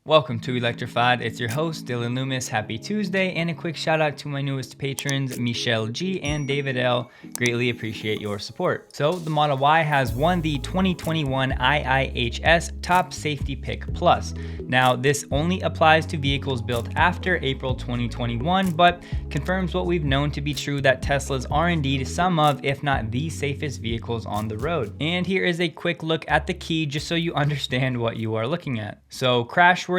Welcome to Electrified. It's your host, Dylan Loomis. Happy Tuesday, and a quick shout out to my newest patrons, Michelle G and David L. Greatly appreciate your support. So, the Model Y has won the 2021 IIHS Top Safety Pick Plus. Now, this only applies to vehicles built after April 2021, but confirms what we've known to be true that Teslas are indeed some of, if not the safest vehicles on the road. And here is a quick look at the key just so you understand what you are looking at. So, crashworthiness,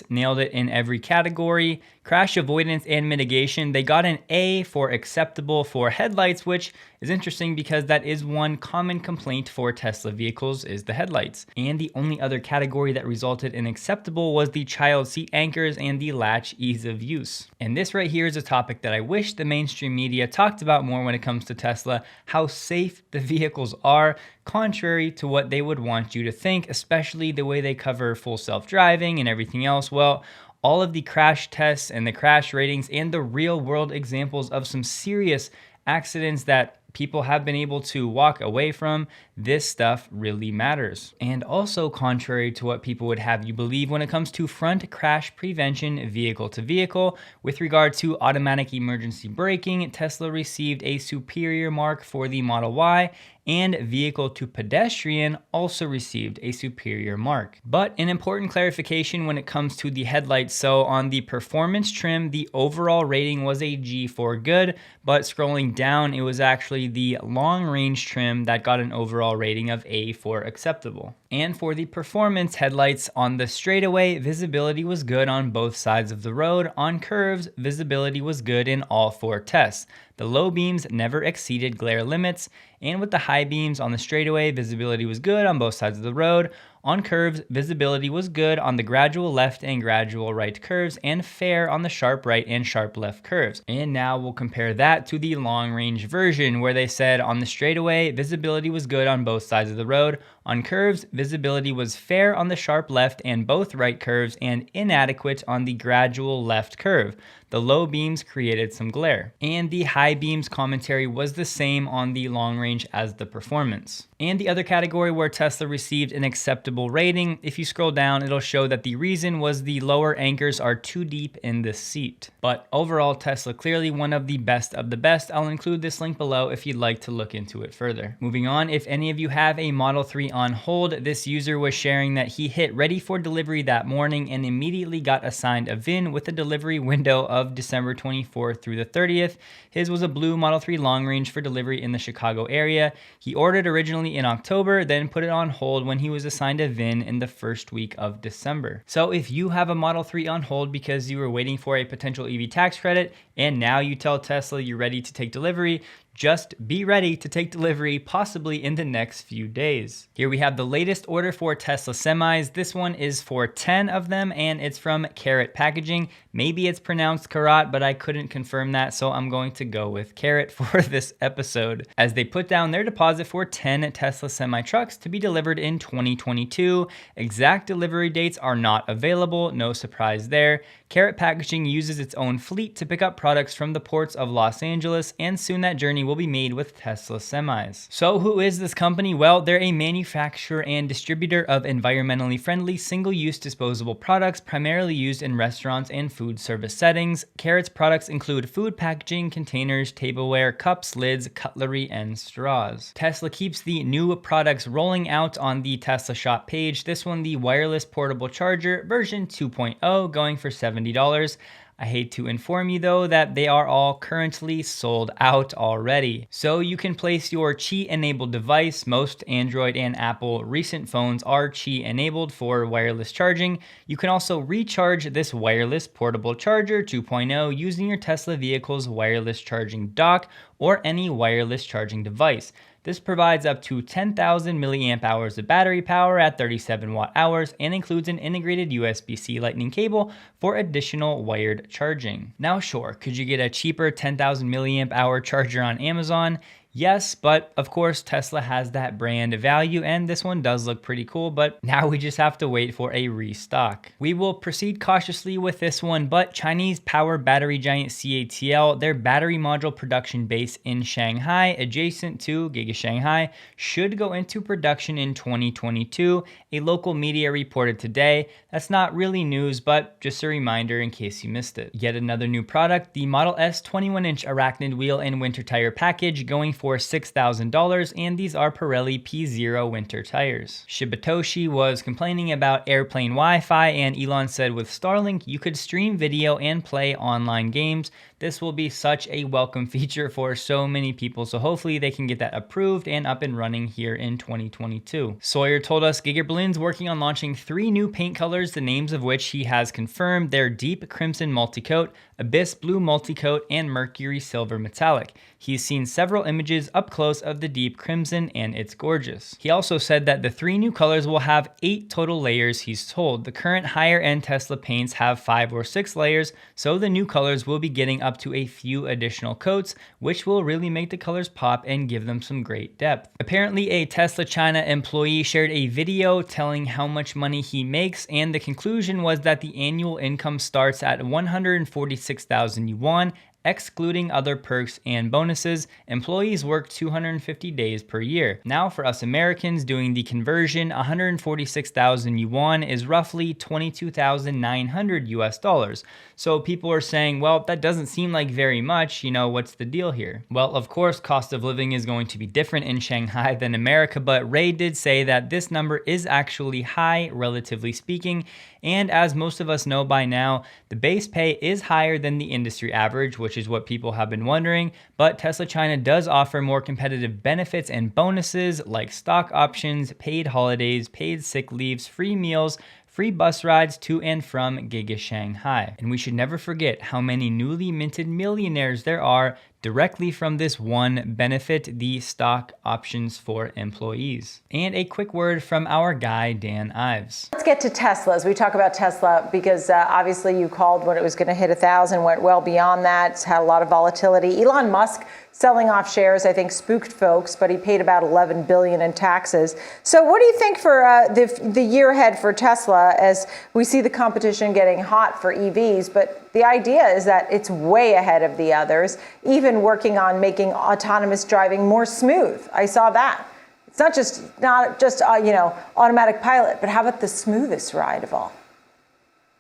nailed it in every category. Crash avoidance and mitigation, they got an A for acceptable for headlights, which is interesting because that is one common complaint for Tesla vehicles is the headlights. And the only other category that resulted in acceptable was the child seat anchors and the latch ease of use. And this right here is a topic that I wish the mainstream media talked about more when it comes to Tesla, how safe the vehicles are, contrary to what they would want you to think, especially the way they cover full self-driving and everything else. Well, all of the crash tests and the crash ratings and the real world examples of some serious accidents that people have been able to walk away from, this stuff really matters. And also contrary to what people would have you believe when it comes to front crash prevention vehicle to vehicle, with regard to automatic emergency braking, Tesla received a superior mark for the Model Y, and vehicle to pedestrian also received a superior mark. But an important clarification when it comes to the headlights. So on the performance trim, the overall rating was a G for good, but scrolling down, it was actually the long range trim that got an overall rating of A for acceptable. And for the performance headlights, on the straightaway, visibility was good on both sides of the road. On curves, visibility was good in all four tests. The low beams never exceeded glare limits, and with the high beams on the straightaway, visibility was good on both sides of the road. On curves, visibility was good on the gradual left and gradual right curves, and fair on the sharp right and sharp left curves. And now we'll compare that to the long range version, where they said on the straightaway, visibility was good on both sides of the road. On curves, visibility was fair on the sharp left and both right curves, and inadequate on the gradual left curve. The low beams created some glare. And the high beams commentary was the same on the long range as the performance. And the other category where Tesla received an acceptable rating, if you scroll down, it'll show that the reason was the lower anchors are too deep in the seat. But overall, Tesla clearly one of the best of the best. I'll include this link below if you'd like to look into it further. Moving on, if any of you have a Model 3 on hold, this user was sharing that he hit ready for delivery that morning and immediately got assigned a VIN with a delivery window of December 24th through the 30th. His was a blue Model 3 long range for delivery in the Chicago area. He ordered originally in October, then put it on hold when he was assigned a VIN in the first week of December. So if you have a Model 3 on hold because you were waiting for a potential EV tax credit and now you tell Tesla you're ready to take delivery, just be ready to take delivery possibly in the next few days. Here we have the latest order for Tesla semis. This one is for 10 of them and it's from Carrot Packaging. Maybe it's pronounced Karat, but I couldn't confirm that, so I'm going to go with Carrot for this episode. As they put down their deposit for 10 Tesla semi trucks to be delivered in 2022. Exact delivery dates are not available, no surprise there. Carrot Packaging uses its own fleet to pick up products from the ports of Los Angeles, and soon that journey will be made with Tesla semis. So who is this company? Well, they're a manufacturer and distributor of environmentally friendly single-use disposable products primarily used in restaurants and food service settings. Carrot's products include food packaging, containers, tableware, cups, lids, cutlery, and straws. Tesla keeps the new products rolling out on the Tesla shop page. This one, the wireless portable charger version 2.0, going for $70. I hate to inform you though that they are all currently sold out already. So you can place your Qi enabled device. Most Android and Apple recent phones are Qi enabled for wireless charging. You can also recharge this wireless portable charger 2.0 using your Tesla vehicle's wireless charging dock or any wireless charging device. This provides up to 10,000 milliamp hours of battery power at 37 watt hours and includes an integrated USB-C lightning cable for additional wired charging. Now sure, could you get a cheaper 10,000 milliamp hour charger on Amazon? Yes, but of course Tesla has that brand value and this one does look pretty cool, but now we just have to wait for a restock. We will proceed cautiously with this one, but Chinese power battery giant CATL, their battery module production base in Shanghai, adjacent to Giga Shanghai, should go into production in 2022, a local media reported today. That's not really news, but just a reminder in case you missed it. Yet another new product, the Model S 21-inch arachnid wheel and winter tire package going for $6,000, and these are Pirelli P0 winter tires. Shibatoshi was complaining about airplane Wi-Fi, and Elon said with Starlink you could stream video and play online games. This will be such a welcome feature for so many people, so hopefully they can get that approved and up and running here in 2022. Sawyer told us Giga Berlin's working on launching 3 new paint colors, the names of which he has confirmed. They're Deep Crimson Multicoat, Abyss Blue Multicoat, and Mercury Silver Metallic. He's seen several images up close of the Deep Crimson and it's gorgeous. He also said that the 3 new colors will have 8 total layers, he's told. The current higher end Tesla paints have 5 or 6 layers, so the new colors will be getting up to a few additional coats, which will really make the colors pop and give them some great depth. Apparently a Tesla China employee shared a video telling how much money he makes, and the conclusion was that the annual income starts at 146,000 yuan, excluding other perks and bonuses. Employees work 250 days per year. Now for us Americans doing the conversion, 146,000 yuan is roughly 22,900 US dollars. So people are saying, well, that doesn't seem like very much, what's the deal here? Well, of course, cost of living is going to be different in Shanghai than America, but Ray did say that this number is actually high, relatively speaking. And as most of us know by now, the base pay is higher than the industry average, which is what people have been wondering, but Tesla China does offer more competitive benefits and bonuses like stock options, paid holidays, paid sick leaves, free meals, free bus rides to and from Giga Shanghai. And we should never forget how many newly minted millionaires there are directly from this one benefit, the stock options for employees. And a quick word from our guy, Dan Ives. Let's get to Tesla. As we talk about Tesla, because obviously you called when it was going to hit 1,000, went well beyond that. It's had a lot of volatility. Elon Musk selling off shares, I think, spooked folks, but he paid about $11 billion in taxes. So what do you think for the year ahead for Tesla as we see the competition getting hot for EVs? But the idea is that it's way ahead of the others, even working on making autonomous driving more smooth. I saw that. It's not just automatic pilot, but how about the smoothest ride of all?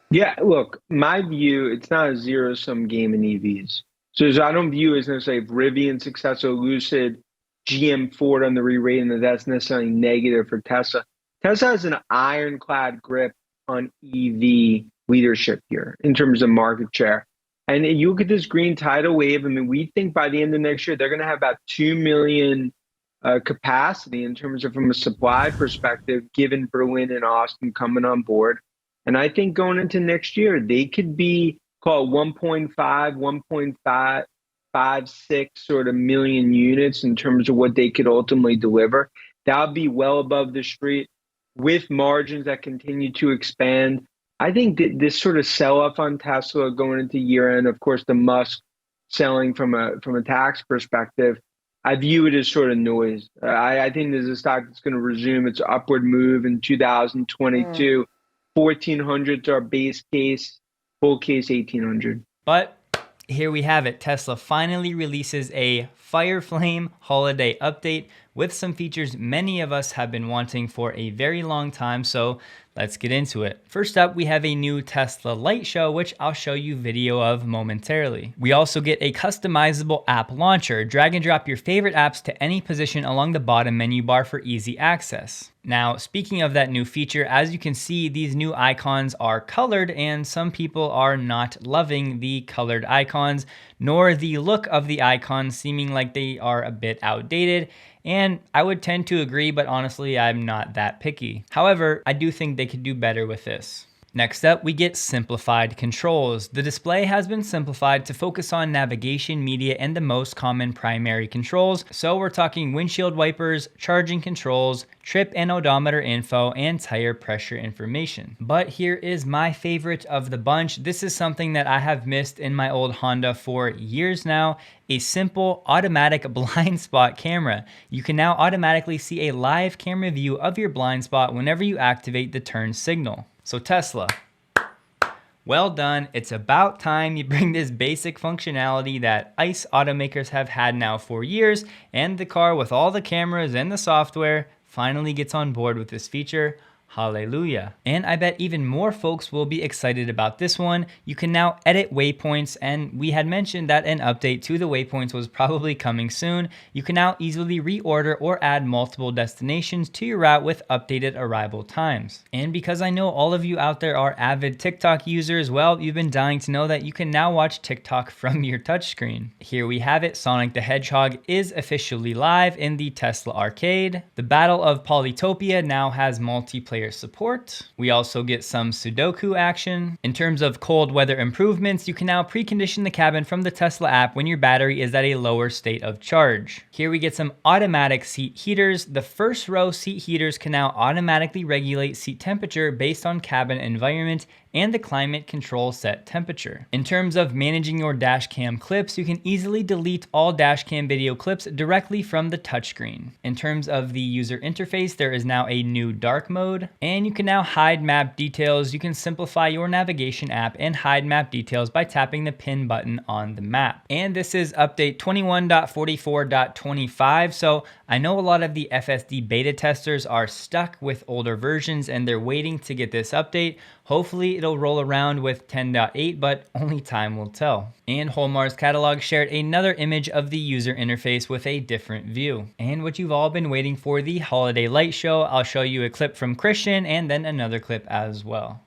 Yeah, look, my view, it's not a zero-sum game in EVs. So I don't view it as necessarily Rivian, successor, Lucid, GM, Ford on the re-rating, that's necessarily negative for Tesla. Tesla has an ironclad grip on EV leadership here in terms of market share. And you look at this green tidal wave, we think by the end of next year, they're going to have about 2 million capacity in terms of from a supply perspective, given Berlin and Austin coming on board. And I think going into next year, they could be called 1.56 sort of million units in terms of what they could ultimately deliver. That would be well above the street with margins that continue to expand. I think that this sort of sell-off on Tesla going into year-end, of course, the Musk selling from a tax perspective, I view it as sort of noise. I think there's a stock that's going to resume its upward move in 2022. 1,400 is our base case, full case 1,800. But here we have it. Tesla finally releases a Fireflame holiday update with some features many of us have been wanting for a very long time, so let's get into it. First up, we have a new Tesla light show, which I'll show you video of momentarily. We also get a customizable app launcher. Drag and drop your favorite apps to any position along the bottom menu bar for easy access. Now, speaking of that new feature, as you can see, these new icons are colored, and some people are not loving the colored icons, nor the look of the icons, seeming like they are a bit outdated. And I would tend to agree, but honestly, I'm not that picky. However, I do think they could do better with this. Next up, we get simplified controls. The display has been simplified to focus on navigation, media, and the most common primary controls. So we're talking windshield wipers, charging controls, trip and odometer info, and tire pressure information. But here is my favorite of the bunch. This is something that I have missed in my old Honda for years now. A simple automatic blind spot camera. You can now automatically see a live camera view of your blind spot whenever you activate the turn signal. So Tesla, well done. It's about time you bring this basic functionality that ICE automakers have had now for years, and the car with all the cameras and the software finally gets on board with this feature. Hallelujah. And I bet even more folks will be excited about this one. You can now edit waypoints, and we had mentioned that an update to the waypoints was probably coming soon. You can now easily reorder or add multiple destinations to your route with updated arrival times. And because I know all of you out there are avid TikTok users, well, you've been dying to know that you can now watch TikTok from your touchscreen. Here we have it. Sonic the Hedgehog is officially live in the Tesla Arcade. The Battle of Polytopia now has multiplayer support. We also get some Sudoku action. In terms of cold weather improvements, you can now precondition the cabin from the Tesla app when your battery is at a lower state of charge. Here we get some automatic seat heaters. The first row seat heaters can now automatically regulate seat temperature based on cabin environment and the climate control set temperature. In terms of managing your dash cam clips, you can easily delete all dash cam video clips directly from the touchscreen. In terms of the user interface, there is now a new dark mode, and you can now hide map details. You can simplify your navigation app and hide map details by tapping the pin button on the map. And this is update 21.44.25, so I know a lot of the FSD beta testers are stuck with older versions and they're waiting to get this update. Hopefully it'll roll around with 10.8, but only time will tell. And Holmar's catalog shared another image of the user interface with a different view. And what you've all been waiting for, the holiday light show. I'll show you a clip from Christian and then another clip as well.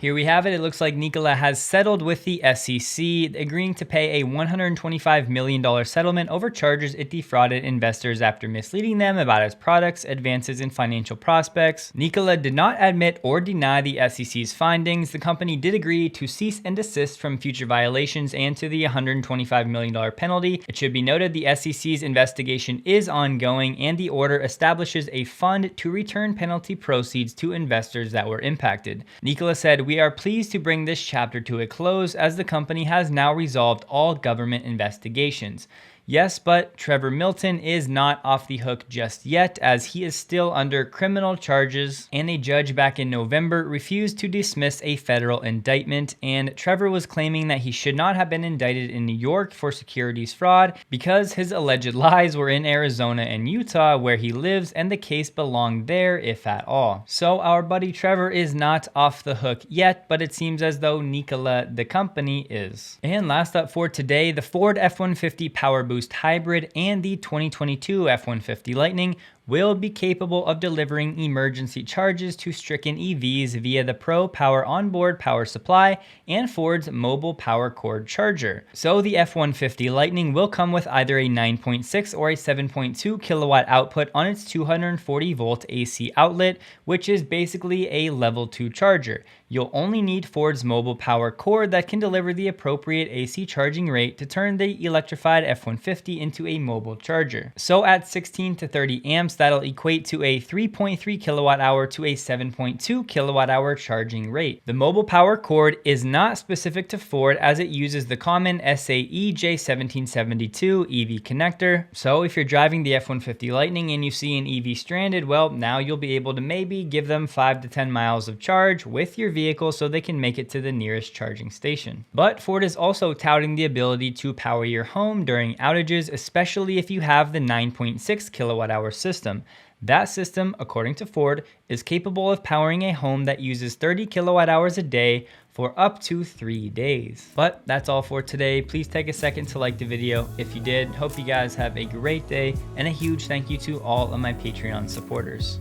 Here we have it. It looks like Nikola has settled with the SEC, agreeing to pay a $125 million settlement over charges it defrauded investors after misleading them about its products, advances, and financial prospects. Nikola did not admit or deny the SEC's findings. The company did agree to cease and desist from future violations and to the $125 million penalty. It should be noted the SEC's investigation is ongoing, and the order establishes a fund to return penalty proceeds to investors that were impacted. Nikola said, "We are pleased to bring this chapter to a close as the company has now resolved all government investigations." Yes, but Trevor Milton is not off the hook just yet, as he is still under criminal charges, and a judge back in November refused to dismiss a federal indictment, and Trevor was claiming that he should not have been indicted in New York for securities fraud because his alleged lies were in Arizona and Utah where he lives, and the case belonged there if at all. So our buddy Trevor is not off the hook yet, but it seems as though Nikola, the company, is. And last up for today, the Ford F-150 Power Boost Hybrid and the 2022 F-150 Lightning will be capable of delivering emergency charges to stricken EVs via the Pro Power onboard power supply and Ford's mobile power cord charger. So the F-150 Lightning will come with either a 9.6 or a 7.2 kilowatt output on its 240 volt AC outlet, which is basically a level 2 charger. You'll only need Ford's mobile power cord that can deliver the appropriate AC charging rate to turn the electrified F-150 into a mobile charger. So at 16 to 30 amps, that'll equate to a 3.3 kilowatt hour to a 7.2 kilowatt hour charging rate. The mobile power cord is not specific to Ford as it uses the common SAE J1772 EV connector. So if you're driving the F-150 Lightning and you see an EV stranded, well, now you'll be able to maybe give them 5 to 10 miles of charge with your vehicle so they can make it to the nearest charging station. But Ford is also touting the ability to power your home during outages, especially if you have the 9.6 kilowatt hour system. That system, according to Ford, is capable of powering a home that uses 30 kilowatt hours a day for up to 3 days. But that's all for today. Please take a second to like the video if you did. Hope you guys have a great day, and a huge thank you to all of my Patreon supporters.